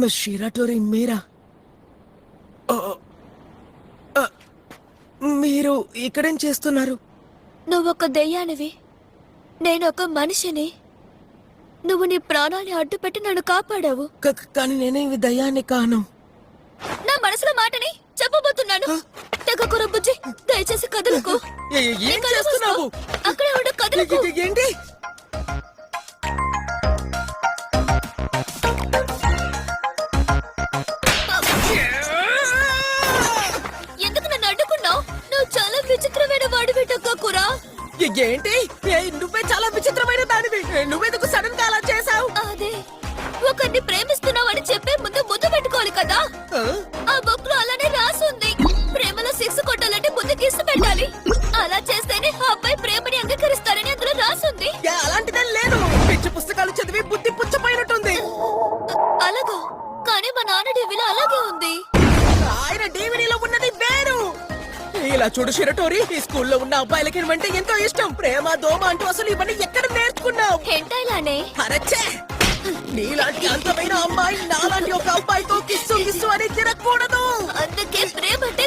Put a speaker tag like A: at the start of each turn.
A: Miss షిరాటోరి మీరా? మీరు ఇక్కడేం చేస్తున్నారు?
B: నువ్వొక దెయ్యానివి, నేనొక మనిషిని. నువ్వు నీ ప్రాణాన్ని అడ్డుపెట్టి నన్ను కాపాడావు.
A: కానీ నేనేమి దయ్యాన్ని కాను.
B: నా మనసులో మాటని చెప్పబోతున్నాను. తెగకుర బుజ్జి, దయచేసి కదలకు.
A: ఏం చేస్తున్నావు?
B: అక్కడే ఉండు, కదలకు.
A: ఏంటి?
B: ఎందుకు నన్ను అడ్డుకున్నావు? నువ్వు చాలా విచిత్రమైన వాడివి టక్కకురా.
A: ఏంటి? నువ్వే చాలా విచిత్రమైన దానివి. నువ్వెందుకు సడన్ గా అలా చేసావు?
B: అదే, ఒకరిని ప్రేమిస్తున్నావని చెప్పే ముందు ముద్దు పెట్టుకోవాలి కదా. ఆ బుక్ లో అలానే రాసుంది, ప్రేమలో 6 కొట్టాలంటే ముందు కిస్ పెట్టాలి. అలా చేస్తేనే ఆ అబ్బాయి ప్రేమని అంగీకరిస్తారని అందులో రాసుంది.
A: అలాంటిదే లేదు. పిచ్చి పుస్తకాలు చదివి బుద్ధి పుచ్చపోయినట్టుంది.
B: అలాగా? కానీ మా నాన్న టీవీలో అలాగే ఉంది.
A: ఆయన డివిడీలో ఉన్నది వేరు. ఇలా చూడు షిరటోరి, ఈ స్కూల్లో ఉన్న అబ్బాయిలకి అంటే ఎంతో ఇష్టం. ప్రేమ దోమ అంటూ అసలు ఇవన్నీ ఎక్కడ నేర్చుకున్నావు?
B: హెంటాయిలానే.
A: అరచ్చే, నీలాంటి అందమైన అమ్మాయి నాలాంటి ఒక అబ్బాయితో కిస్సు కిస్సు అని తిరగకూడదు.
B: అందుకే ప్రేమ అంటే